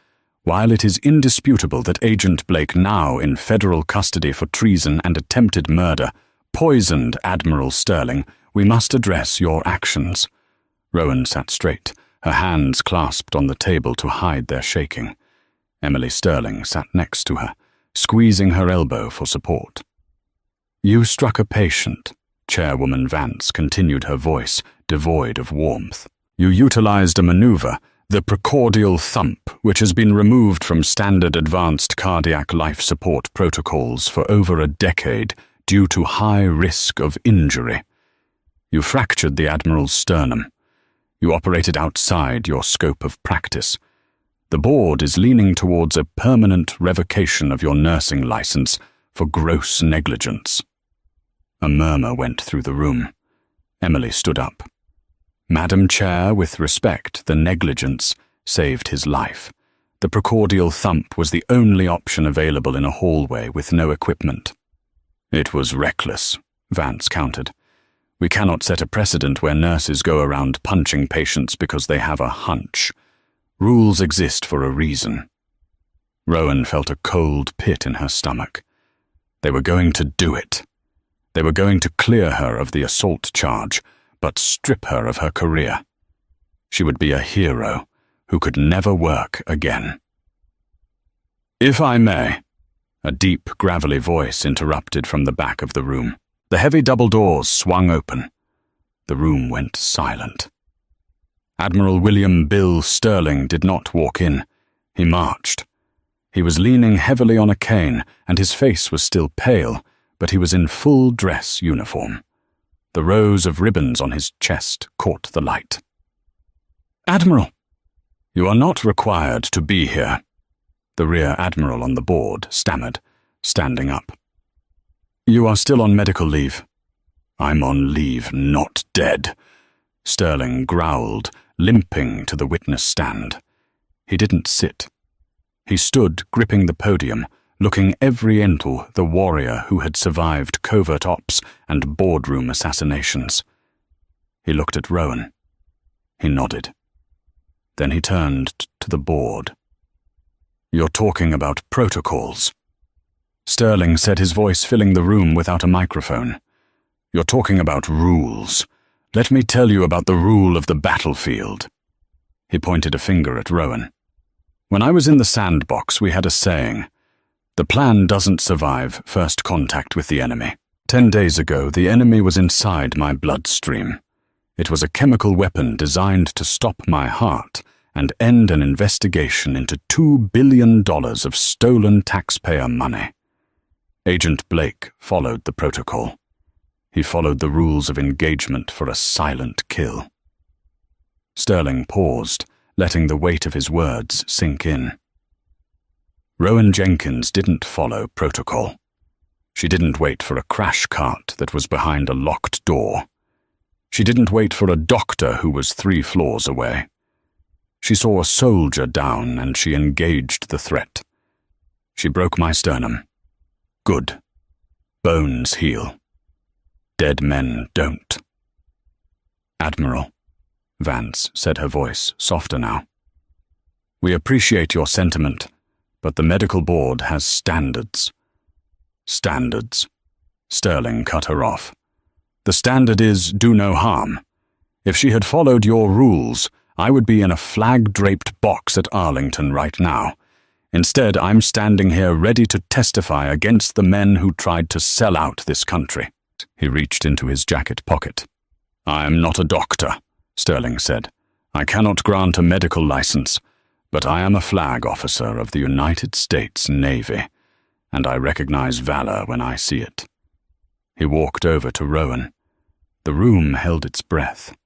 While it is indisputable that Agent Blake, now in federal custody for treason and attempted murder, poisoned Admiral Sterling, we must address your actions. Rowan sat straight, her hands clasped on the table to hide their shaking. Emily Sterling sat next to her, squeezing her elbow for support. You struck a patient, Chairwoman Vance continued, her voice devoid of warmth. You utilized a maneuver, the precordial thump, which has been removed from standard advanced cardiac life support protocols for over a decade due to high risk of injury. You fractured the Admiral's sternum. You operated outside your scope of practice. The board is leaning towards a permanent revocation of your nursing license for gross negligence. A murmur went through the room. Emily stood up. Madam Chair, with respect, the negligence saved his life. The precordial thump was the only option available in a hallway with no equipment. It was reckless, Vance countered. We cannot set a precedent where nurses go around punching patients because they have a hunch. Rules exist for a reason. Rowan felt a cold pit in her stomach. They were going to do it. They were going to clear her of the assault charge, but strip her of her career. She would be a hero who could never work again. If I may, a deep, gravelly voice interrupted from the back of the room. The heavy double doors swung open. The room went silent. Admiral William Bill Sterling did not walk in. He marched. He was leaning heavily on a cane, and his face was still pale, but he was in full dress uniform. The rows of ribbons on his chest caught the light. Admiral, you are not required to be here, the rear admiral on the board stammered, standing up. You are still on medical leave. I'm on leave, not dead, Sterling growled, limping to the witness stand. He didn't sit. He stood gripping the podium, looking every into the warrior who had survived covert ops and boardroom assassinations. He looked at Rowan. He nodded. Then he turned to the board. You're talking about protocols. Sterling said, his voice filling the room without a microphone. You're talking about rules. Let me tell you about the rule of the battlefield. He pointed a finger at Rowan. When I was in the sandbox, we had a saying. The plan doesn't survive first contact with the enemy. 10 days ago, the enemy was inside my bloodstream. It was a chemical weapon designed to stop my heart and end an investigation into $2 billion of stolen taxpayer money. Agent Blake followed the protocol. He followed the rules of engagement for a silent kill. Sterling paused, letting the weight of his words sink in. Rowan Jenkins didn't follow protocol. She didn't wait for a crash cart that was behind a locked door. She didn't wait for a doctor who was 3 floors away. She saw a soldier down and she engaged the threat. She broke my sternum. Good. Bones heal. Dead men don't. Admiral, Vance said, her voice softer now. We appreciate your sentiment, but the medical board has standards. Standards. Sterling cut her off. The standard is do no harm. If she had followed your rules, I would be in a flag-draped box at Arlington right now. Instead, I'm standing here ready to testify against the men who tried to sell out this country. He reached into his jacket pocket. I am not a doctor, Sterling said. I cannot grant a medical license, but I am a flag officer of the United States Navy, and I recognize valor when I see it. He walked over to Rowan. The room held its breath.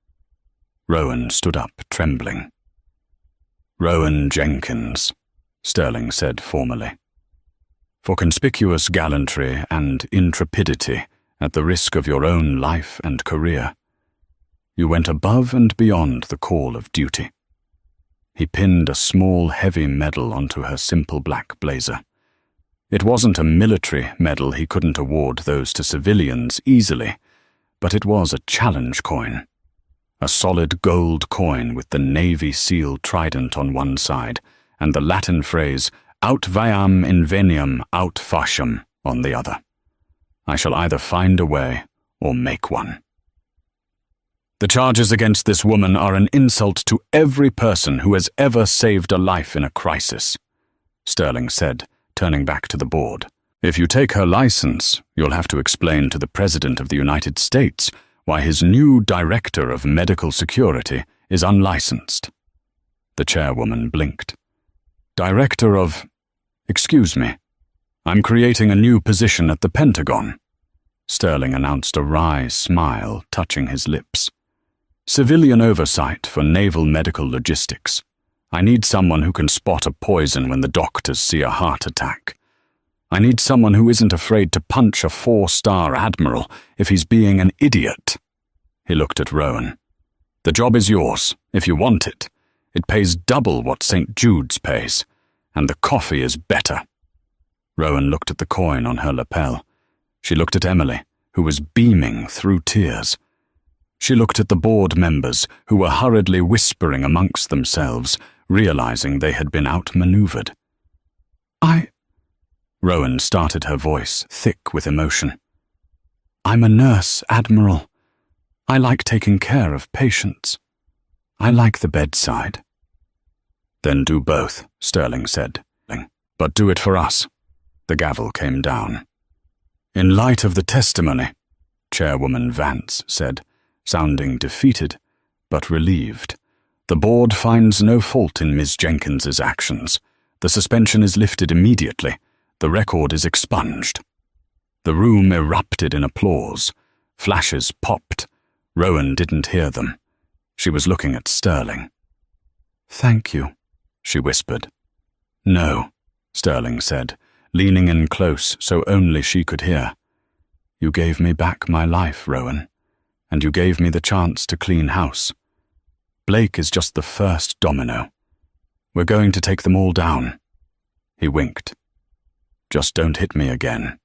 Rowan stood up, trembling. Rowan Jenkins, Sterling said formally. For conspicuous gallantry and intrepidity at the risk of your own life and career, you went above and beyond the call of duty. He pinned a small, heavy medal onto her simple black blazer. It wasn't a military medal. He couldn't award those to civilians easily, but it was a challenge coin. A solid gold coin with the Navy SEAL trident on one side and the Latin phrase aut viam inveniam aut fasciam on the other. I shall either find a way or make one. The charges against this woman are an insult to every person who has ever saved a life in a crisis, Sterling said, turning back to the board. If you take her license, you'll have to explain to the President of the United States why his new Director of Medical Security is unlicensed. The chairwoman blinked. Director of... Excuse me. I'm creating a new position at the Pentagon. Sterling announced, a wry smile touching his lips. Civilian oversight for naval medical logistics. I need someone who can spot a poison when the doctors see a heart attack. I need someone who isn't afraid to punch a 4-star admiral if he's being an idiot. He looked at Rowan. The job is yours, if you want it. It pays double what St. Jude's pays, and the coffee is better. Rowan looked at the coin on her lapel. She looked at Emily, who was beaming through tears. She looked at the board members, who were hurriedly whispering amongst themselves, realizing they had been outmaneuvered. Rowan started, her voice thick with emotion. I'm a nurse, Admiral. I like taking care of patients. I like the bedside. Then do both, Sterling said. But do it for us. The gavel came down. In light of the testimony, Chairwoman Vance said, sounding defeated, but relieved. The board finds no fault in Ms. Jenkins's actions. The suspension is lifted immediately. The record is expunged. The room erupted in applause. Flashes popped. Rowan didn't hear them. She was looking at Sterling. Thank you, she whispered. No, Sterling said, leaning in close so only she could hear. You gave me back my life, Rowan, and you gave me the chance to clean house. Blake is just the first domino. We're going to take them all down. He winked. Just don't hit me again.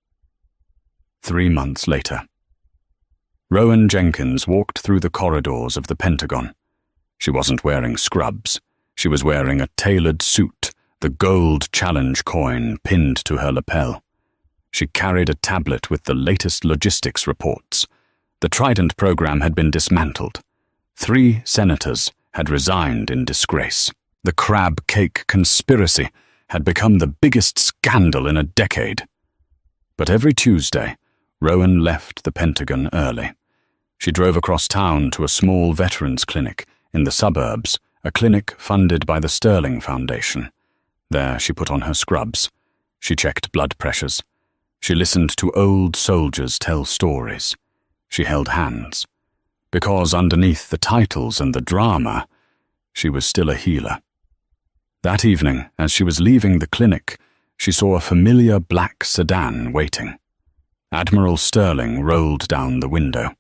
3 months later. Rowan Jenkins walked through the corridors of the Pentagon. She wasn't wearing scrubs. She was wearing a tailored suit, the gold challenge coin pinned to her lapel. She carried a tablet with the latest logistics reports. The Trident program had been dismantled. 3 senators had resigned in disgrace. The crab cake conspiracy had become the biggest scandal in a decade. But every Tuesday, Rowan left the Pentagon early. She drove across town to a small veterans clinic in the suburbs, a clinic funded by the Sterling Foundation. There she put on her scrubs. She checked blood pressures. She listened to old soldiers tell stories. She held hands. Because underneath the titles and the drama, she was still a healer. That evening, as she was leaving the clinic, she saw a familiar black sedan waiting. Admiral Sterling rolled down the window.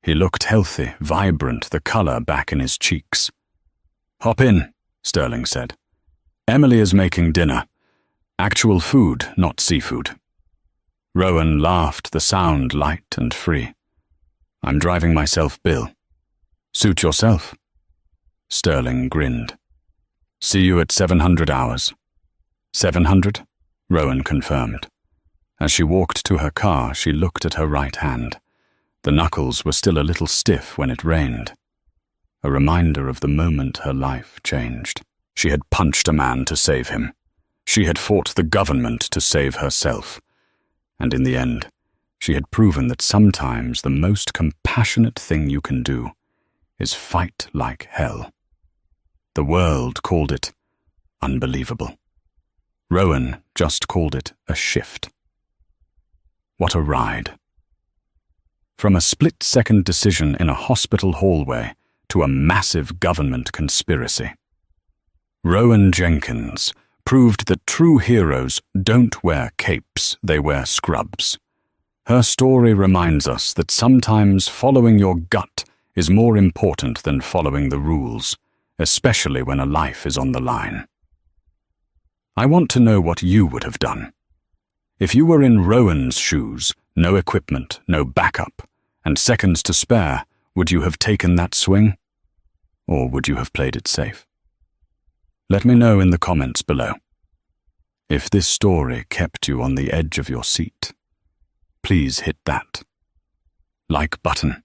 He looked healthy, vibrant, the color back in his cheeks. Hop in, Sterling said. Emily is making dinner. Actual food, not seafood. Rowan laughed, the sound light and free. I'm driving myself, Bill. Suit yourself. Sterling grinned. See you at 700 hours. 700? Rowan confirmed. As she walked to her car, she looked at her right hand. The knuckles were still a little stiff when it rained. A reminder of the moment her life changed. She had punched a man to save him. She had fought the government to save herself. And in the end, she had proven that sometimes the most compassionate thing you can do is fight like hell. The world called it unbelievable. Rowan just called it a shift. What a ride. From a split-second decision in a hospital hallway to a massive government conspiracy. Rowan Jenkins proved that true heroes don't wear capes, they wear scrubs. Her story reminds us that sometimes following your gut is more important than following the rules, especially when a life is on the line. I want to know what you would have done. If you were in Rowan's shoes, no equipment, no backup, and seconds to spare, would you have taken that swing? Or would you have played it safe? Let me know in the comments below. If this story kept you on the edge of your seat, please hit that like button.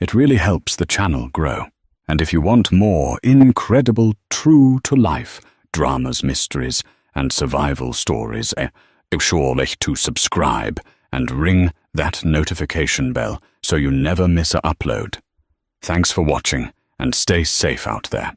It really helps the channel grow. And if you want more incredible, true-to-life dramas, mysteries, and survival stories, be sure to subscribe and ring that notification bell so you never miss an upload. Thanks for watching, and stay safe out there.